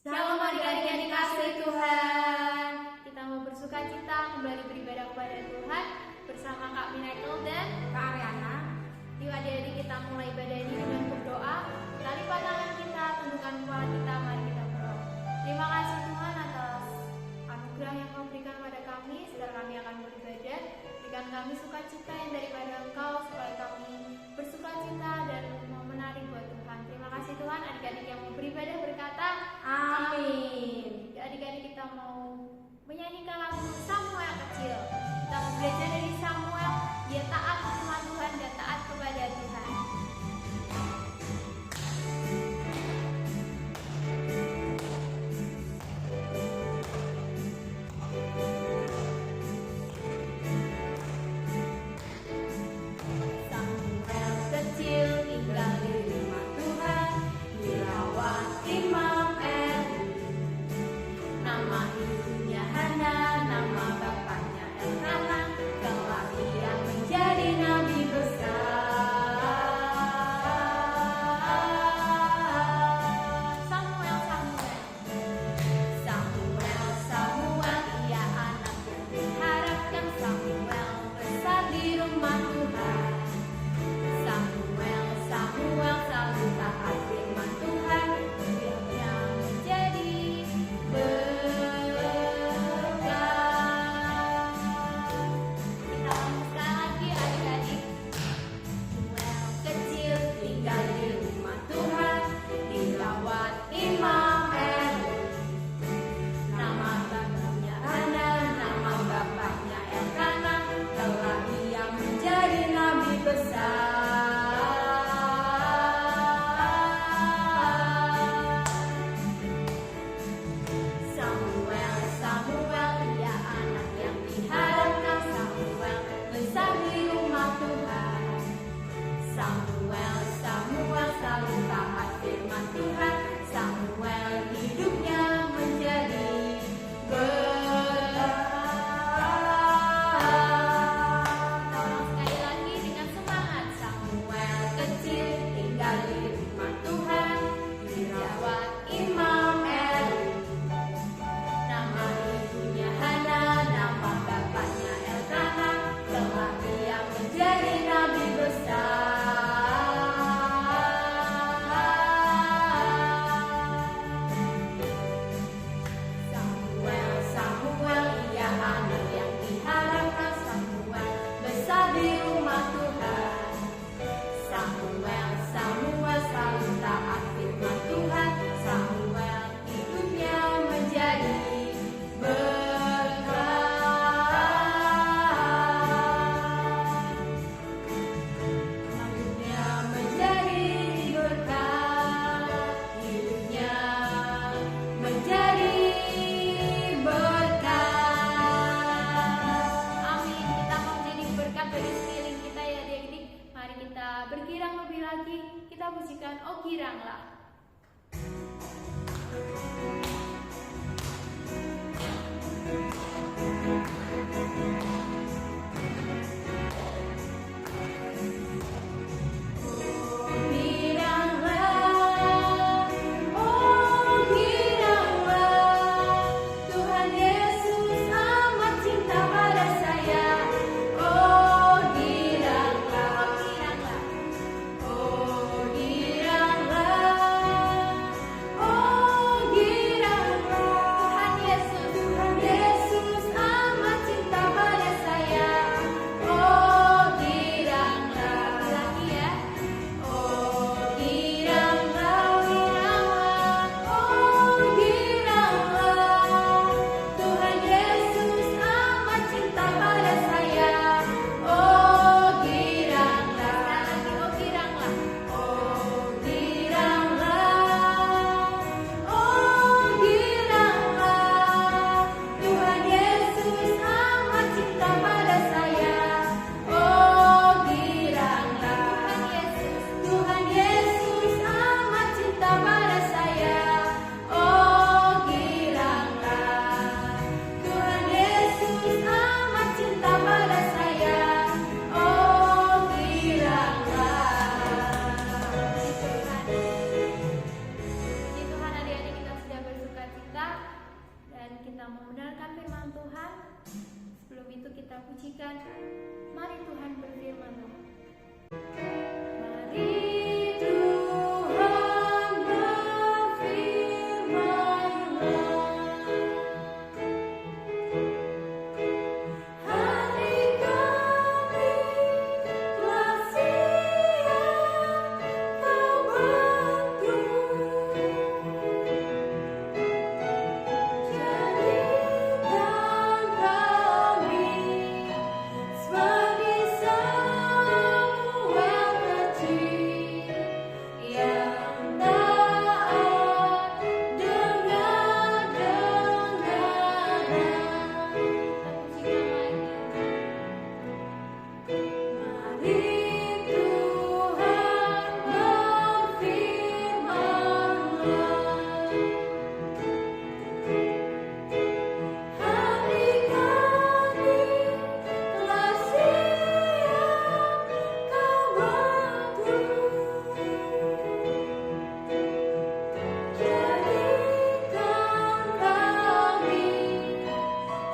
Shalom adik-adik yang dikasihi Tuhan. Kita mau bersuka cita kembali beribadah kepada Tuhan bersama Kak Minakel dan Kak Ariana. Yuk adik-adik kita mulai ibadah ini dengan berdoa. Kita lipat tangan kita, tundukkan kepala kita, mari kita berdoa. Terima kasih Tuhan atas anugerah yang Kau berikan pada kami, setelah kami akan beribadah. Berikan kami sukacita yang daripada Engkau, supaya kami bersuka cita dan mau menari buat Tuhan. Terima kasih Tuhan. Adik-adik yang mau beribadah berkata Amin. adik-adik kita mau menyanyikan lagu Samuel kecil. Kita mau belajar dari Samuel, dia taat firman Tuhan dan taat kepada Tuhan. Samuel kecil tinggal di rumah Tuhan, dirawat Imam Eli. Nama ibunya Hana, nama bapaknya Elkana. Kelak ia menjadi nabi besar. Samuel, ia anak yang diharapkan. Samuel besar di rumah Tuhan. Samuel selalu taat firman Tuhan. Hidupnya menjadi berkat. Kita ulang sekali lagi adik-adik. Samuel kecil tinggal di rumah Tuhan, dirawat Imam Eli. Nama bapaknya Hana, nama bapaknya Elkana. Kelak ia menjadi nabi besar. Samuel, ia anak yang diharapkan. Samuel besar di rumah Tuhan. Samuel selalu taat firman Tuhan. Samuel hidupnya menjadi berkat. Tolong sekali lagi dengan semangat. Samuel kecil tinggal di rumah Tuhan, dirawat Imam Eli. Nama ibunya Hana, nama bapaknya Elkana. Kelak ia menjadi nabi besar. Samuel, ia anak yang diharapkan. Samuel besar di rumah Tuhan. Samuel selalu taat firman Tuhan. Samuel hidupnya menjadi berkat. Hidupnya menjadi berkat. Hidupnya menjadi berkat. Amin. Kita mau jadi berkat bagi sekeliling kita ya adik-adik. Mari kita bergirang lebih lagi. Kita pujikan Oh Giranglah. Tuhan Yesus amat cinta pada saya. Oh giranglah, oh giranglah. untuk kita pujikan. Mari Tuhan berfirman. Mari Tuhan berfirman. Hari kami telah siap Kau bantu. Jadikan kami seperti Samuel kecil yang taat dengar-dengaran. Mari Tuhan berfirman. Hati kami telah siap Kau bantu. Jadikan kami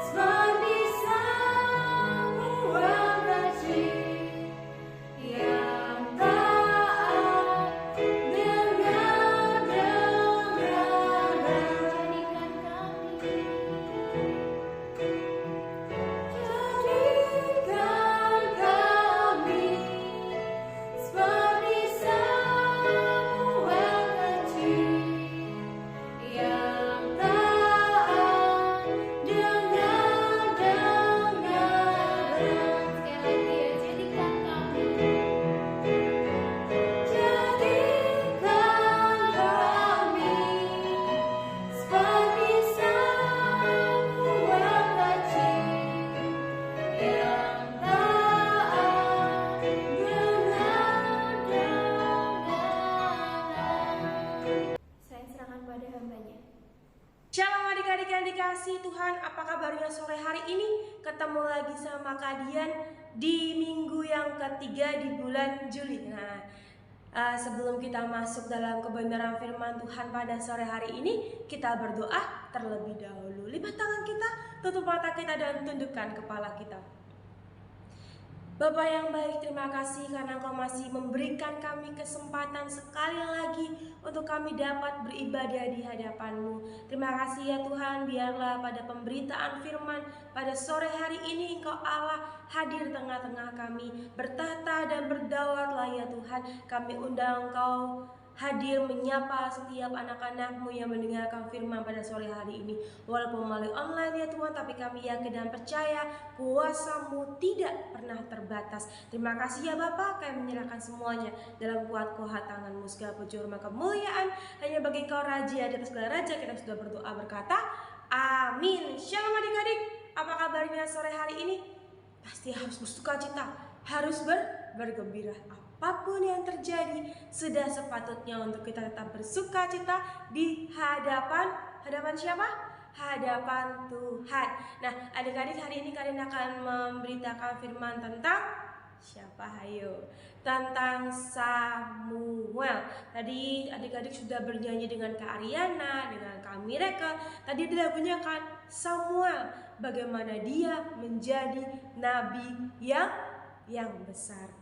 seperti Samuel kecil yang taat dengar-dengaran. Jadikan kami seperti Samuel kecil yang taat dengar-dengaran. Sekali lagi ya, jadikan kami. Jadikan kami seperti Samuel kecil yang taat dengar-dengaran. Saya serahkan pada hambanya. Shalom adik-adik yang dikasihi Tuhan, apa kabarnya sore hari ini? Ketemu lagi sama kalian di minggu yang ketiga di bulan Juli. Sebelum kita masuk dalam kebenaran firman Tuhan pada sore hari ini, kita berdoa terlebih dahulu. Lipat tangan kita, tutup mata kita dan tundukkan kepala kita. Bapa yang baik, terima kasih karena Engkau masih memberikan kami kesempatan sekali lagi untuk kami dapat beribadah di hadapan-Mu. Terima kasih ya Tuhan, biarlah pada pemberitaan firman pada sore hari ini Engkau Allah hadir tengah-tengah kami, bertata dan berdaulatlah ya Tuhan. Kami undang Engkau hadir menyapa setiap anak-anak-Mu yang mendengarkan firman pada sore hari ini. Walaupun melalui online ya Tuhan, tapi kami yakin dan percaya kuasa-Mu tidak pernah terbatas. Terima kasih ya Bapa, kami menyerahkan semuanya dalam kuat tangan-Mu. Segala puji hormat kemuliaan hanya bagi Kau Raja di atas segala raja. Kita sudah berdoa berkata amin. Shalom adik-adik, apa kabarnya sore hari ini? Pasti harus bersukacita, harus bergembira. Apapun yang terjadi, sudah sepatutnya untuk kita tetap bersukacita di hadapan siapa? Hadapan Tuhan. Nah, adik-adik, hari ini kalian akan memberitakan firman tentang siapa? Hayo, tentang Samuel. Tadi adik-adik sudah bernyanyi dengan Kak Ariana, dengan Kak Miracle. Tadi lagunya kan Samuel, bagaimana dia menjadi nabi yang besar.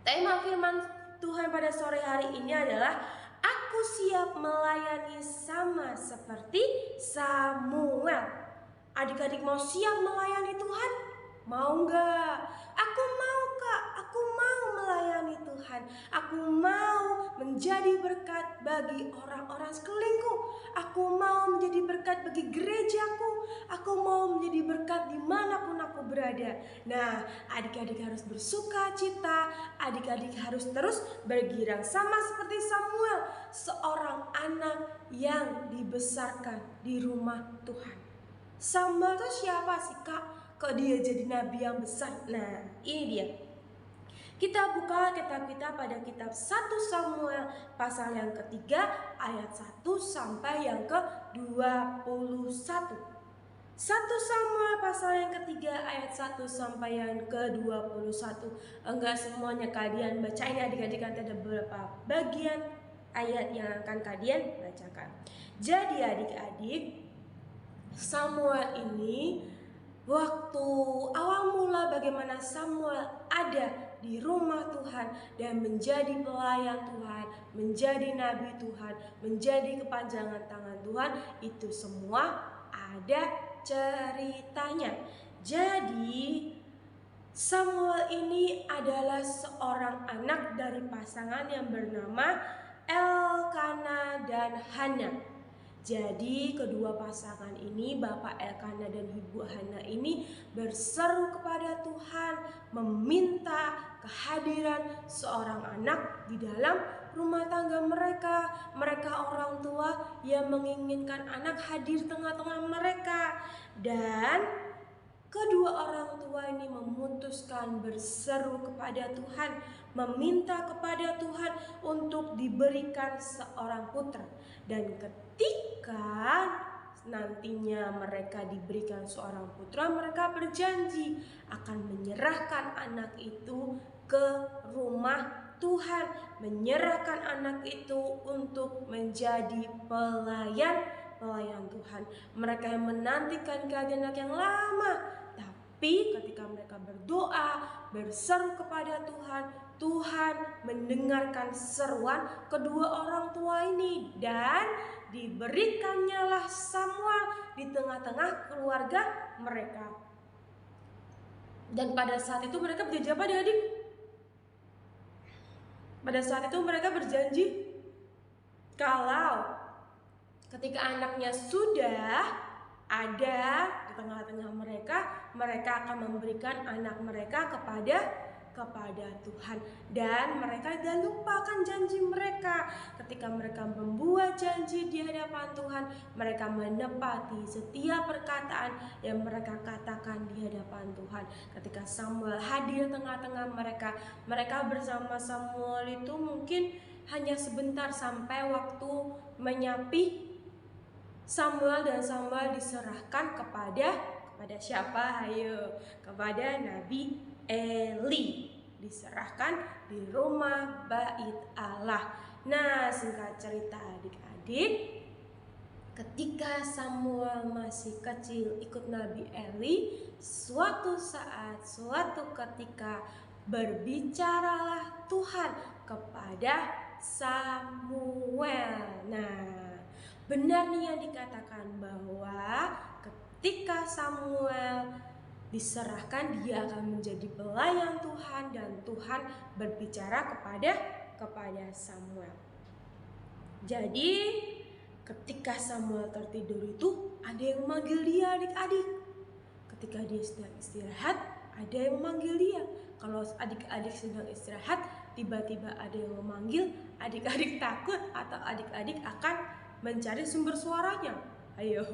Tema firman Tuhan pada sore hari ini adalah aku siap melayani sama seperti Samuel. Adik-adik mau siap melayani Tuhan? Mau nggak? Aku mau Kak, aku mau melayani Tuhan. Aku mau menjadi berkat bagi orang-orang sekelilingku. Aku mau menjadi berkat bagi gerejaku. Aku mau menjadi berkat dimanapun aku berada. Nah, adik-adik harus bersuka cita. Adik-adik harus terus bergirang sama seperti Samuel, seorang anak yang dibesarkan di rumah Tuhan. Samuel itu siapa sih Kak? Kok dia jadi nabi yang besar? Nah, ini dia. Kita buka kitab kita pada kitab 1 Samuel pasal yang ketiga ayat 1 sampai yang ke-21. 1 Samuel pasal yang ketiga ayat 1 sampai yang ke-21. Enggak semuanya kalian bacain ya adik-adik, ada beberapa bagian ayat yang akan kalian bacakan. Jadi adik-adik, Samuel ini waktu awal mula bagaimana Samuel ada di rumah Tuhan dan menjadi pelayan Tuhan, menjadi nabi Tuhan, menjadi kepanjangan tangan Tuhan, itu semua ada ceritanya. Jadi Samuel ini adalah seorang anak dari pasangan yang bernama Elkana dan Hana. Jadi kedua pasangan ini, Bapak Elkana dan Ibu Hana ini berseru kepada Tuhan, meminta kehadiran seorang anak di dalam rumah tangga mereka. Mereka orang tua yang menginginkan anak hadir tengah-tengah mereka. Dan kedua orang tua ini memutuskan berseru kepada Tuhan, meminta kepada Tuhan untuk diberikan seorang putra. Dan ketika nantinya mereka diberikan seorang putra, mereka berjanji akan menyerahkan anak itu ke rumah Tuhan, menyerahkan anak itu untuk menjadi pelayan Tuhan. Mereka yang menantikan kehadiran anak yang lama, tapi ketika mereka berdoa, berseru kepada Tuhan, Tuhan mendengarkan seruan kedua orang tua ini dan diberikannya lah Samuel di tengah-tengah keluarga mereka. Dan pada saat itu mereka berjanji apa, adik-adik? Pada saat itu mereka berjanji kalau ketika anaknya sudah ada di tengah-tengah mereka, mereka akan memberikan anak mereka kepada Tuhan. Dan mereka tidak lupakan janji mereka. Ketika mereka membuat janji di hadapan Tuhan, mereka menepati setiap perkataan yang mereka katakan di hadapan Tuhan. Ketika Samuel hadir tengah-tengah mereka, mereka bersama Samuel itu mungkin hanya sebentar sampai waktu menyapi Samuel, dan Samuel diserahkan kepada siapa? Ayo, kepada Nabi Eli. Diserahkan di rumah bait Allah. Nah, singkat cerita adik-adik, ketika Samuel masih kecil ikut Nabi Eli, suatu saat, suatu ketika berbicaralah Tuhan kepada Samuel. Nah, benar nih yang dikatakan bahwa ketika Samuel diserahkan, dia akan menjadi pelayan Tuhan dan Tuhan berbicara kepada Samuel. Jadi ketika Samuel tertidur itu ada yang memanggil dia, adik-adik. Ketika dia sedang istirahat, ada yang memanggil dia. Kalau adik-adik sedang istirahat, tiba-tiba ada yang memanggil, adik-adik takut atau adik-adik akan mencari sumber suaranya. Ayo,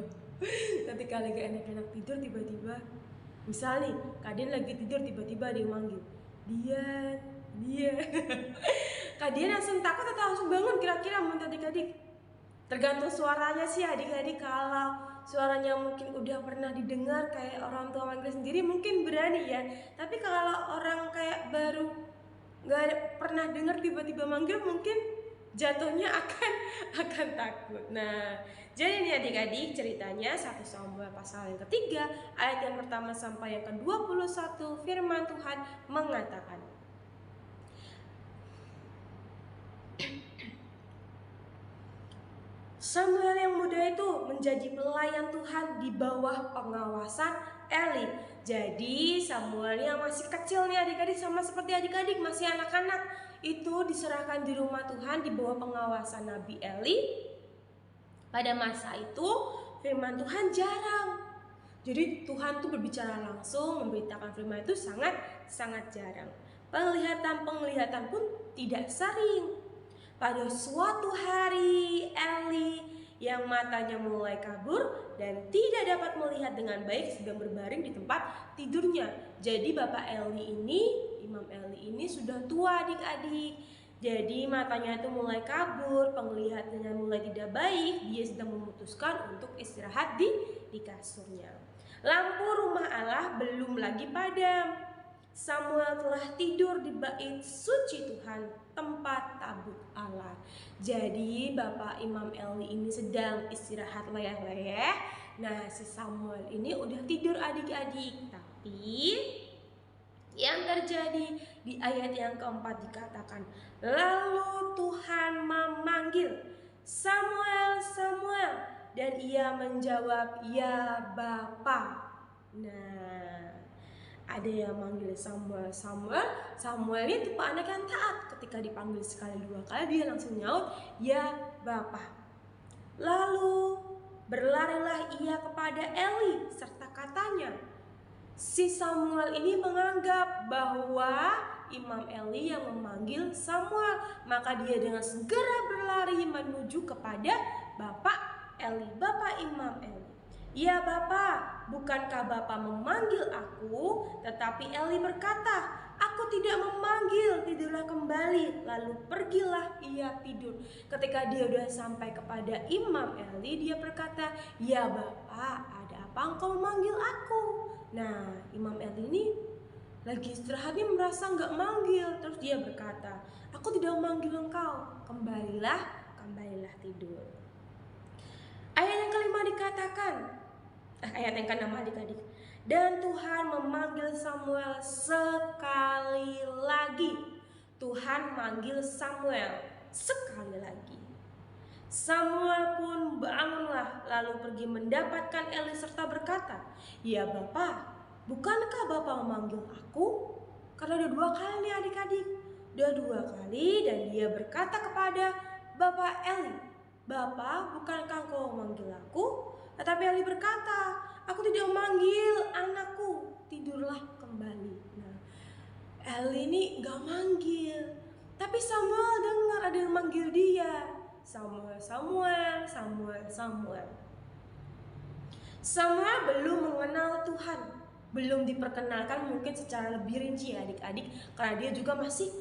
ketika lagi enak-enak tidur, tiba-tiba misal nih, Kak Dian lagi tidur, tiba-tiba ada yang manggil, Dian. Kak Dian langsung takut atau langsung bangun kira-kira menurut adik-adik? Tergantung suaranya sih adik-adik. Kalau suaranya mungkin udah pernah didengar kayak orang tua manggil sendiri, mungkin berani ya. Tapi kalau orang kayak baru gak pernah dengar tiba-tiba manggil, mungkin jatuhnya akan takut. Nah, jadi ini adik-adik ceritanya 1 Samuel pasal yang ketiga, ayat yang pertama sampai yang ke-21, firman Tuhan mengatakan, Samuel yang muda itu menjadi pelayan Tuhan di bawah pengawasan Eli. Jadi Samuel yang masih kecil nih adik-adik, sama seperti adik-adik masih anak-anak, itu diserahkan di rumah Tuhan di bawah pengawasan Nabi Eli. Pada masa itu firman Tuhan jarang. Jadi Tuhan tuh berbicara langsung, memberitakan firman itu sangat jarang. Penglihatan pun tidak sering. Pada suatu hari Eli yang matanya mulai kabur dan tidak dapat melihat dengan baik sedang berbaring di tempat tidurnya. Jadi Bapak Eli ini, Imam Eli ini sudah tua adik-adik. Jadi matanya itu mulai kabur, penglihatannya mulai tidak baik. Dia sedang memutuskan untuk istirahat di kasurnya. Lampu rumah Allah belum lagi padam. Samuel telah tidur di bait suci Tuhan, tempat tabut Allah. Jadi Bapak Imam Eli ini sedang istirahat leyeh-leyeh Nah, si Samuel ini udah tidur adik-adik. Tapi yang terjadi di ayat yang keempat dikatakan, lalu Tuhan memanggil Samuel, Samuel, dan ia menjawab, ya Bapa. Nah, ada yang manggil Samuel, Samuel. Samuel ini tipe anak yang taat. Ketika dipanggil sekali dua kali dia langsung nyaut, ya Bapa. Lalu berlarilah ia kepada Eli serta katanya, si Samuel ini menganggap bahwa Imam Eli yang memanggil Samuel, maka dia dengan segera berlari menuju kepada Bapak Eli, Bapak Imam Eli. Ya Bapak, bukankah Bapak memanggil aku? Tetapi Eli berkata, aku tidak memanggil, tidurlah kembali. Lalu pergilah ia tidur. Ketika dia sudah sampai kepada Imam Eli, dia berkata, ya Bapak, ada apa engkau memanggil aku? Nah, Imam Eli ini lagi istirahat, dia merasa nggak manggil. Terus dia berkata, aku tidak memanggil engkau, kembalilah tidur. Ayat yang kelima dikatakan, ayat yang keenam adik-adik, dan Tuhan memanggil Samuel sekali lagi. Tuhan manggil Samuel sekali lagi. Samuel pun bangunlah, lalu pergi mendapatkan Eli serta berkata, ya Bapak, bukankah Bapak memanggil aku? Karena ada 2 kali nih adik-adik, ada 2 kali, dan dia berkata kepada Bapak Eli, Bapak, bukankah engkau memanggil aku? Tetapi Eli berkata, aku tidak memanggil anakku, tidurlah kembali. Nah, Eli ini gak manggil, tapi Samuel dengar ada yang manggil dia. Samuel, Samuel, Samuel, Samuel. Samuel belum mengenal Tuhan, belum diperkenalkan mungkin secara lebih rinci ya adik-adik, karena dia juga masih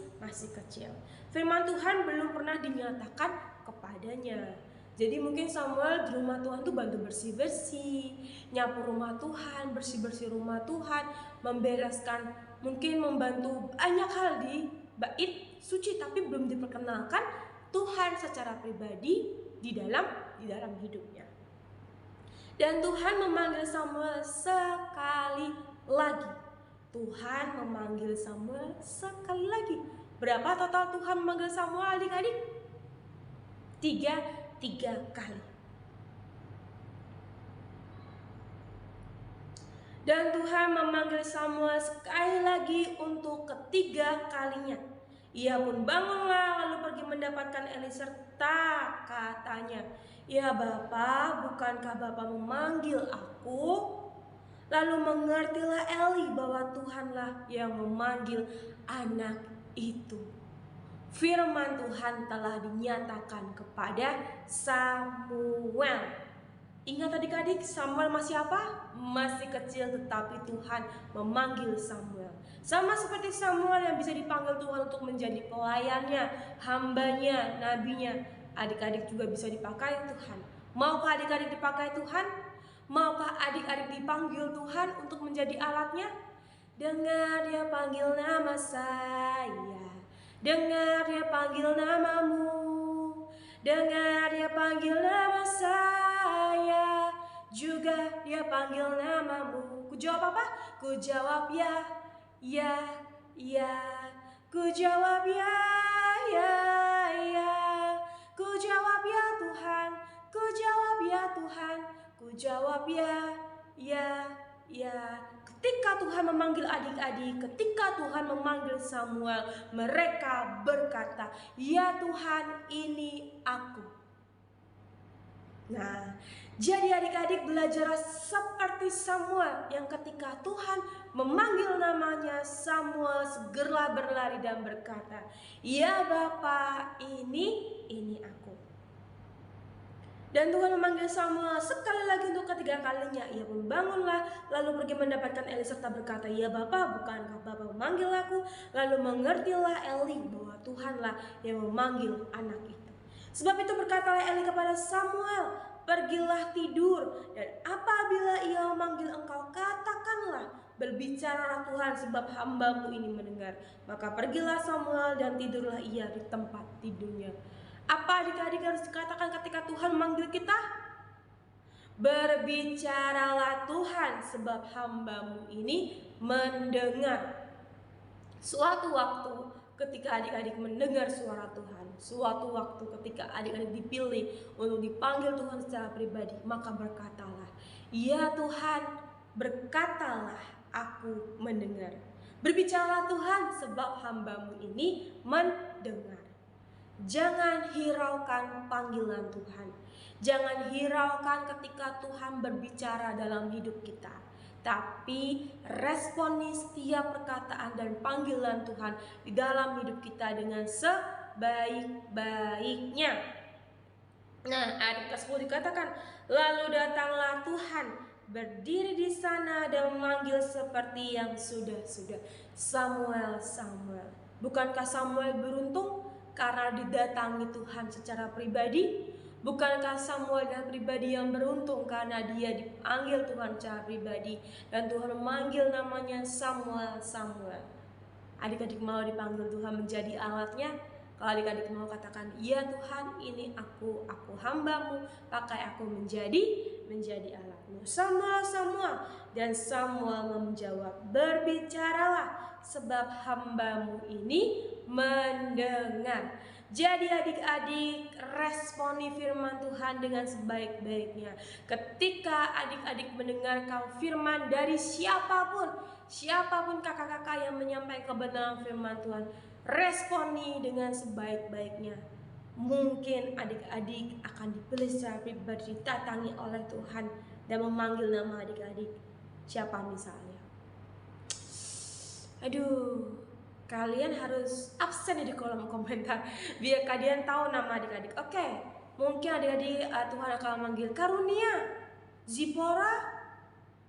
kecil. Firman Tuhan belum pernah dinyatakan kepadanya. Jadi mungkin Samuel di rumah Tuhan tuh bantu bersih-bersih, nyapu rumah Tuhan, bersih-bersih rumah Tuhan, membereskan, mungkin membantu banyak hal di bait suci, tapi belum diperkenalkan Tuhan secara pribadi di dalam hidupnya. Dan Tuhan memanggil Samuel sekali lagi. Tuhan memanggil Samuel sekali lagi. Berapa total Tuhan memanggil Samuel adik-adik? 3 kali. Dan Tuhan memanggil Samuel sekali lagi untuk ketiga kalinya. Ia pun bangunlah lalu pergi mendapatkan Eli serta katanya, ya Bapak, bukankah Bapak memanggil aku? Lalu mengertilah Eli bahwa Tuhanlah yang memanggil anak itu. Firman Tuhan telah dinyatakan kepada Samuel. Ingat adik-adik, Samuel masih apa? Masih kecil, tetapi Tuhan memanggil Samuel. Sama seperti Samuel yang bisa dipanggil Tuhan untuk menjadi pelayannya, hambanya, nabinya. Adik-adik juga bisa dipakai Tuhan. Maukah adik-adik dipakai Tuhan? Maukah adik-adik dipanggil Tuhan untuk menjadi alatnya? Dengar dia panggil nama saya, dengar dia panggil namamu, dengar dia panggil nama saya, juga dia panggil namamu. Ku jawab apa? Ku jawab ya, ya, ya. Ku jawab ya, ya, ya. Ku jawab ya Tuhan, ku jawab ya Tuhan, ku jawab ya, ya, ya. Ketika Tuhan memanggil adik-adik, ketika Tuhan memanggil Samuel, mereka berkata, ya Tuhan, ini aku. Nah, jadi adik-adik belajar seperti Samuel yang ketika Tuhan memanggil namanya, Samuel segera berlari dan berkata, ya Bapa, ini aku. Dan Tuhan memanggil Samuel sekali lagi untuk ketiga kalinya. Ia pun bangunlah lalu pergi mendapatkan Eli serta berkata, ya Bapa, bukankah Bapa memanggil aku? Lalu mengertilah Eli bahwa Tuhanlah yang memanggil anak itu. Sebab itu berkatalah Eli kepada Samuel, pergilah tidur, dan apabila ia memanggil engkau, katakanlah, berbicara Tuhan sebab hambamu ini mendengar. Maka pergilah Samuel dan tidurlah ia di tempat tidurnya. Apa adik-adik harus dikatakan ketika Tuhan memanggil kita? Berbicaralah Tuhan, sebab hamba-Mu ini mendengar. Suatu waktu ketika adik-adik mendengar suara Tuhan, suatu waktu ketika adik-adik dipilih untuk dipanggil Tuhan secara pribadi, maka berkatalah, "Ya Tuhan, berkatalah, aku mendengar." Berbicaralah Tuhan, sebab hamba-Mu ini mendengar. Jangan hiraukan panggilan Tuhan. Jangan hiraukan ketika Tuhan berbicara dalam hidup kita. Tapi responi setiap perkataan dan panggilan Tuhan di dalam hidup kita dengan sebaik-baiknya. Nah, ayat 10 dikatakan, "Lalu datanglah Tuhan, berdiri di sana dan memanggil seperti yang sudah-sudah. Samuel, Samuel." Bukankah Samuel beruntung karena didatangi Tuhan secara pribadi? Bukankah Samuel adalah pribadi yang beruntung karena dia dipanggil Tuhan secara pribadi dan Tuhan memanggil namanya Samuel, Samuel? Adik-adik mau dipanggil Tuhan menjadi alatnya? Kalau adik-adik mau katakan, "Ya Tuhan, ini aku hamba-Mu, pakai aku menjadi alat-Mu." Samuel, Samuel. Dan Samuel menjawab, "Berbicaralah, sebab hamba-Mu ini mendengar." Jadi adik-adik, responi firman Tuhan dengan sebaik-baiknya. Ketika adik-adik mendengarkan firman dari siapapun kakak-kakak yang menyampaikan kebenaran firman Tuhan, responi dengan sebaik-baiknya. Mungkin adik-adik akan dipilih secara pribadi, didatangi oleh Tuhan dan memanggil nama adik-adik. Siapa misalnya? Aduh, kalian harus absen di kolom komentar biar kalian tahu nama adik-adik. Oke, mungkin adik-adik Tuhan akan memanggil Karunia, Zipora,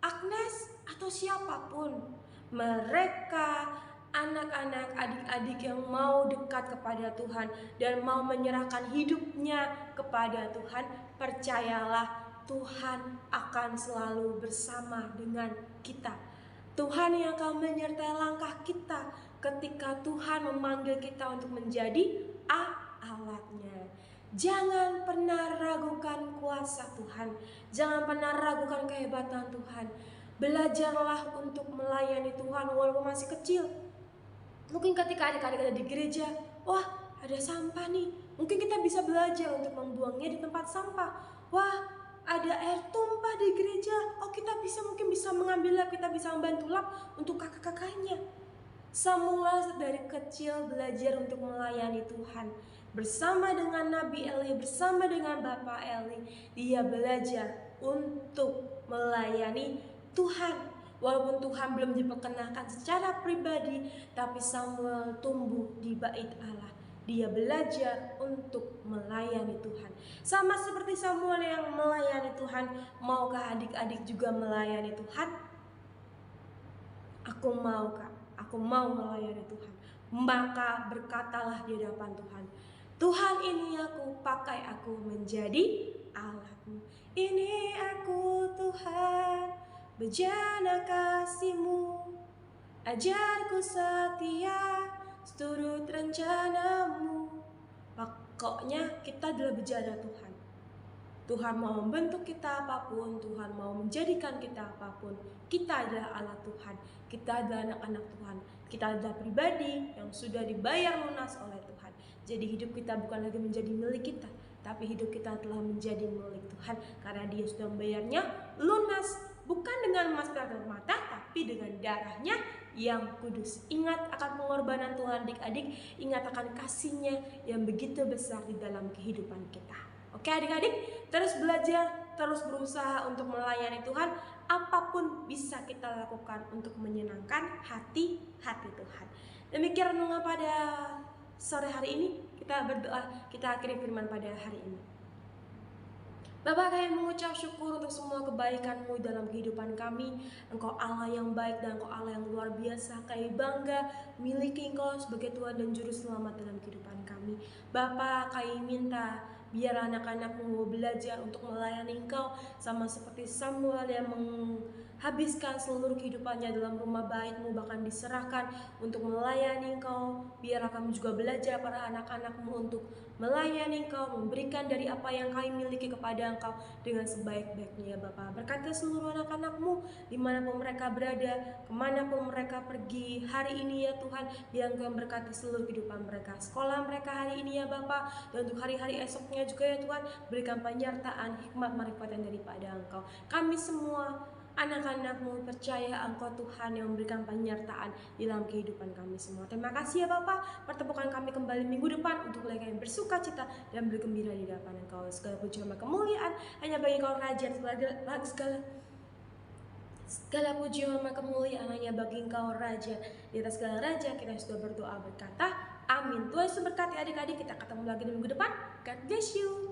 Agnes, atau siapapun. Mereka anak-anak, adik-adik yang mau dekat kepada Tuhan dan mau menyerahkan hidupnya kepada Tuhan, percayalah Tuhan akan selalu bersama dengan kita. Tuhan yang akan menyertai langkah kita ketika Tuhan memanggil kita untuk menjadi alatnya. Jangan pernah ragukan kuasa Tuhan. Jangan pernah ragukan kehebatan Tuhan. Belajarlah untuk melayani Tuhan walaupun masih kecil. Mungkin ketika adik-adik ada di gereja, wah ada sampah nih, mungkin kita bisa belajar untuk membuangnya di tempat sampah. Wah ada air tumpah di gereja, oh kita mungkin bisa mengambilnya, kita bisa membantu lap untuk kakak-kakaknya. Samuel dari kecil belajar untuk melayani Tuhan. Bersama dengan Nabi Eli, bersama dengan Bapak Eli, dia belajar untuk melayani Tuhan. Walaupun Tuhan belum diperkenalkan secara pribadi, tapi Samuel tumbuh di bait Allah. Dia belajar untuk melayani Tuhan. Sama seperti Samuel yang melayani Tuhan, maukah adik-adik juga melayani Tuhan? Aku mau, Kak. Aku mau melayani Tuhan. Maka berkatalah di hadapan Tuhan, "Tuhan, ini aku, pakai aku menjadi alat-Mu. Ini aku Tuhan, bejana kasih-Mu. Ajarku setia, seturut rencana-Mu." Pokoknya kita adalah bejana Tuhan. Tuhan mau membentuk kita apapun, Tuhan mau menjadikan kita apapun, kita adalah alat Tuhan, kita adalah anak-anak Tuhan, kita adalah pribadi yang sudah dibayar lunas oleh Tuhan. Jadi hidup kita bukan lagi menjadi milik kita, tapi hidup kita telah menjadi milik Tuhan karena Dia sudah membayarnya lunas, bukan dengan emas perak dan mata, tapi dengan darahnya yang kudus. Ingat akan pengorbanan Tuhan adik-adik, ingat akan kasih-Nya yang begitu besar di dalam kehidupan kita. Oke adik-adik, terus belajar, terus berusaha untuk melayani Tuhan. Apapun bisa kita lakukan untuk menyenangkan hati Tuhan. Demikian renungan pada sore hari ini. Kita berdoa, kita akhiri firman pada hari ini. Bapa, kami mengucap syukur untuk semua kebaikan-Mu dalam kehidupan kami. Engkau Allah yang baik dan Engkau Allah yang luar biasa. Kami bangga miliki Engkau sebagai Tuhan dan Juru Selamat dalam kehidupan kami. Bapa, kami minta biar anak-anak-Mu belajar untuk melayani Engkau sama seperti Samuel yang habiskan seluruh kehidupannya dalam rumah baik-Mu, bahkan diserahkan untuk melayani Engkau. Biarlah kami juga belajar para anak-anak-Mu untuk melayani Engkau, memberikan dari apa yang kami miliki kepada Engkau dengan sebaik-baiknya ya Bapa. Berkati seluruh anak-anak-Mu dimanapun mereka berada, kemanapun mereka pergi hari ini ya Tuhan. Biar Engkau memberkati seluruh kehidupan mereka, sekolah mereka hari ini ya Bapa, dan untuk hari-hari esoknya juga ya Tuhan, berikan penyertaan, hikmat, marifat yang daripada Engkau. Kami semua anak-anak-Mu percaya Engkau Tuhan yang memberikan penyertaan di dalam kehidupan kami semua. Terima kasih ya Bapa. Pertemukan kami kembali minggu depan untuk mereka yang bersuka cita dan bergembira di hadapan Engkau. Segala puji dan kemuliaan hanya bagi Kau Raja, segala puji dan kemuliaan hanya bagi Engkau Raja. Di atas segala raja kita sudah berdoa berkata amin. Tuhan Yesus berkati adik-adik, kita ketemu lagi di minggu depan. God bless you.